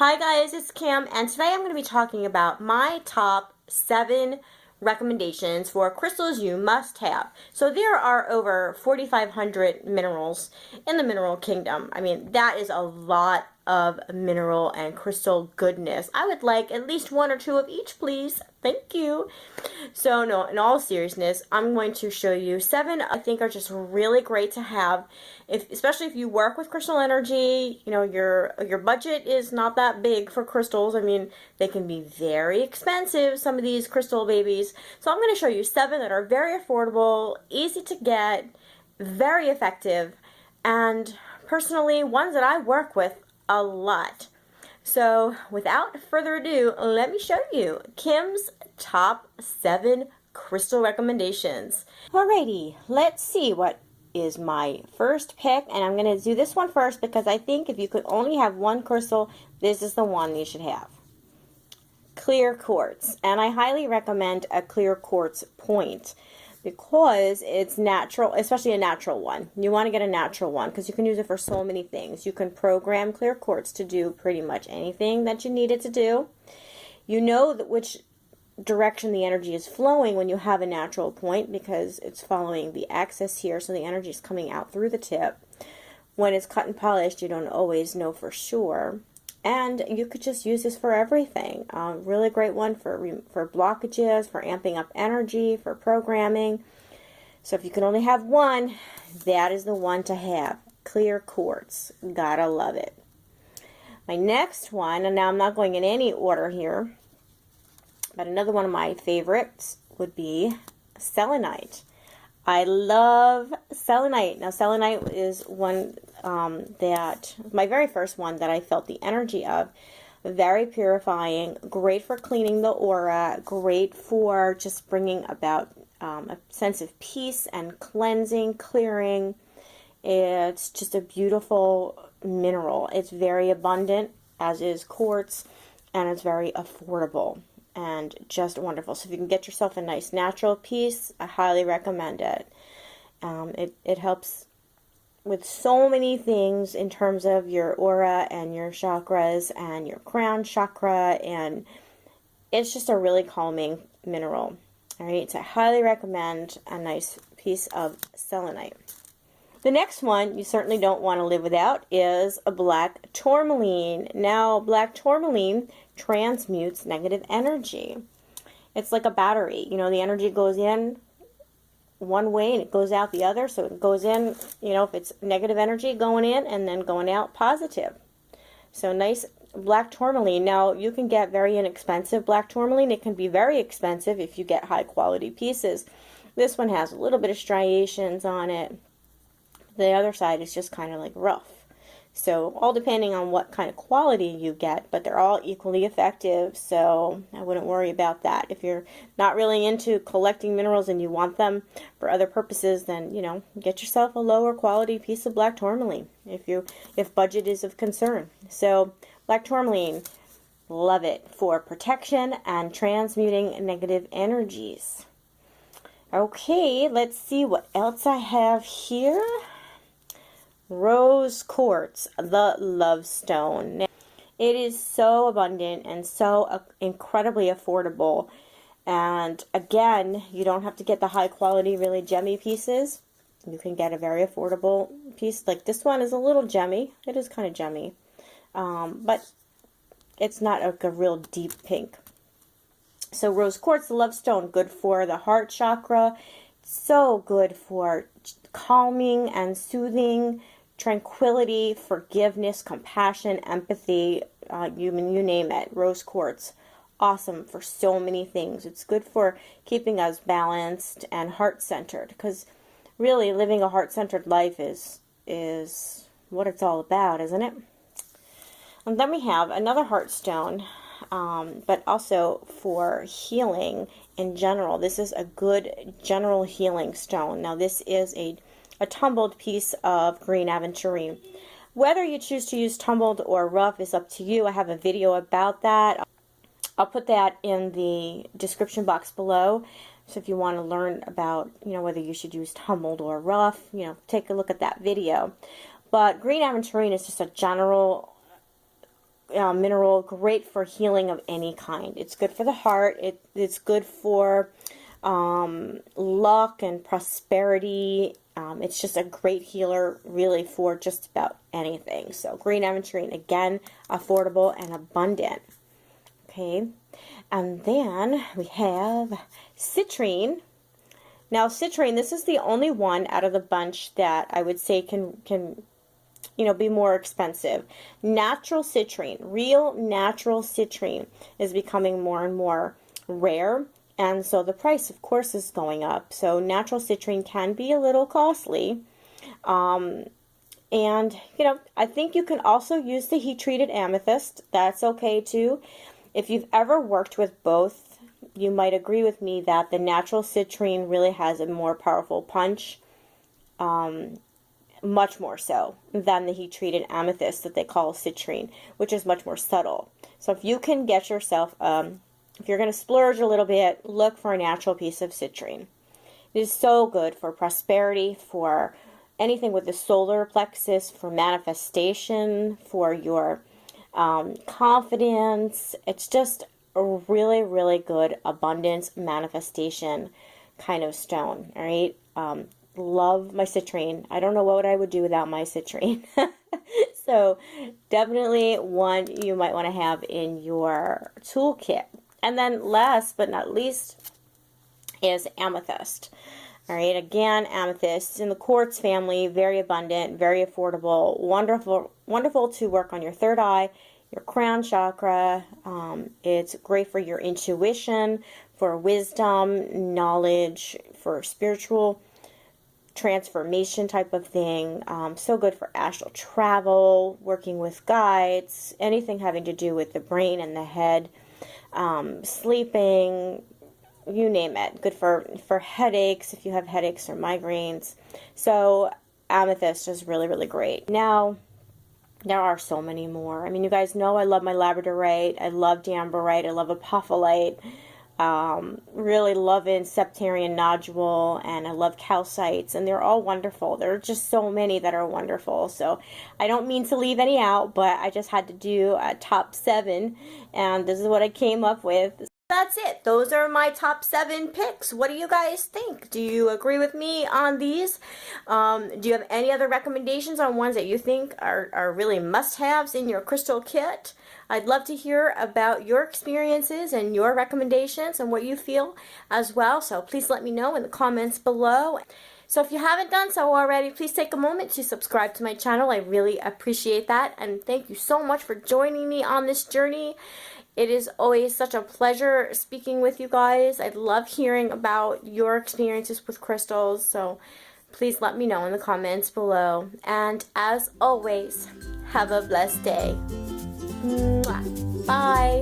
Hi guys, it's Kim, and today I'm going to be talking about my top 7 recommendations for crystals you must have. So there are over 4,500 minerals in the mineral kingdom. I mean, that is a lot of mineral and crystal goodness. I would like at least 1 or 2 of each, please. Thank you. So no, in all seriousness, I'm going to show you 7 I think are just really great to have, especially if you work with crystal energy. You know, your budget is not that big for crystals. I mean, they can be very expensive, some of these crystal babies. So I'm going to show you 7 that are very affordable, easy to get, very effective, and personally ones that I work with a lot. So without further ado, let me show you Kim's top 7 crystal recommendations. Alrighty, let's see what is my first pick, and I'm going to do this one first because I think if you could only have one crystal, this is the one you should have. Clear quartz, and I highly recommend a clear quartz point because it's natural, especially a natural one. You want to get a natural one because you can use it for so many things. You can program clear quartz to do pretty much anything that you need it to do. You know that which direction the energy is flowing when you have a natural point because it's following the axis here, so the energy is coming out through the tip. When it's cut and polished, you don't always know for sure. And you could just use this for everything. Really great one for blockages, for amping up energy, for programming. So if you can only have one, that is the one to have. Clear quartz. Gotta love it. My next one, and now I'm not going in any order here, but another one of my favorites would be selenite. I love selenite. Now, selenite is one that, my very first one that I felt the energy of. Very purifying, great for cleaning the aura, great for just bringing about a sense of peace and cleansing, clearing. It's just a beautiful mineral. It's very abundant, as is quartz, and it's very affordable and just wonderful. So if you can get yourself a nice natural piece, I highly recommend it. It helps with so many things in terms of your aura and your chakras and your crown chakra, and it's just a really calming mineral. All right, so I highly recommend a nice piece of selenite. The next one you certainly don't want to live without is a black tourmaline. Now, black tourmaline transmutes negative energy. It's like a battery. You know, the energy goes in one way and it goes out the other. So it goes in, you know, if it's negative energy going in and then going out positive. So nice black tourmaline. Now, you can get very inexpensive black tourmaline. It can be very expensive if you get high quality pieces. This one has a little bit of striations on it. The other side is just kind of like rough. So all depending on what kind of quality you get, but they're all equally effective, so I wouldn't worry about that. If you're not really into collecting minerals and you want them for other purposes, then, you know, get yourself a lower quality piece of black tourmaline if budget is of concern. So black tourmaline, love it for protection and transmuting negative energies. Okay, let's see what else I have here. Rose quartz, the love stone. It is so abundant and so incredibly affordable. And again, you don't have to get the high quality, really gemmy pieces. You can get a very affordable piece. Like this one is a little gemmy. It is kind of gemmy. But it's not a real deep pink. So rose quartz, the love stone, good for the heart chakra. So good for calming and soothing, tranquility, forgiveness, compassion, empathy, you name it. Rose quartz, awesome for so many things. It's good for keeping us balanced and heart-centered, because really living a heart-centered life is what it's all about, isn't it? And then we have another heart stone, but also for healing in general. This is a good general healing stone. Now this is a tumbled piece of green aventurine. Whether you choose to use tumbled or rough is up to you. I have a video about that. I'll put that in the description box below. So if you want to learn about, you know, whether you should use tumbled or rough, you know, take a look at that video. But green aventurine is just a general mineral, great for healing of any kind. It's good for the heart. It's good for luck and prosperity. It's just a great healer, really, for just about anything. So green aventurine, again, affordable and abundant. Okay, and then we have citrine. Now, citrine, this is the only one out of the bunch that I would say can be more expensive. Natural citrine, real natural citrine, is becoming more and more rare, and so the price, of course, is going up. So natural citrine can be a little costly. And, I think you can also use the heat-treated amethyst. That's okay, too. If you've ever worked with both, you might agree with me that the natural citrine really has a more powerful punch, much more so than the heat-treated amethyst that they call citrine, which is much more subtle. So if you can get yourself, if you're going to splurge a little bit, look for a natural piece of citrine. It is so good for prosperity, for anything with the solar plexus, for manifestation, for your confidence. It's just a really, really good abundance manifestation kind of stone. All right. Love my citrine. I don't know what I would do without my citrine. So definitely one you might want to have in your toolkit. And then last but not least is amethyst. All right, again, amethyst in the quartz family, very abundant, very affordable, wonderful to work on your third eye, your crown chakra. It's great for your intuition, for wisdom, knowledge, for spiritual transformation type of thing. So good for astral travel, working with guides, anything having to do with the brain and the head, sleeping, you name it. Good for headaches, if you have headaches or migraines. So amethyst is really, really great. Now, there are so many more. I mean, you guys know I love my labradorite. I love dambarite. I love apophyllite. Really loving septarian nodule, and I love calcites, and they're all wonderful. There are just so many that are wonderful. So I don't mean to leave any out, but I just had to do a top 7, and this is what I came up with. That's it. Those are my top 7 picks. What do you guys think? Do you agree with me on these? Do you have any other recommendations on ones that you think are really must-haves in your crystal kit? I'd love to hear about your experiences and your recommendations and what you feel as well. So please let me know in the comments below. So if you haven't done so already, please take a moment to subscribe to my channel. I really appreciate that. And thank you so much for joining me on this journey. It is always such a pleasure speaking with you guys. I love hearing about your experiences with crystals. So please let me know in the comments below. And as always, have a blessed day. Mwah. Bye.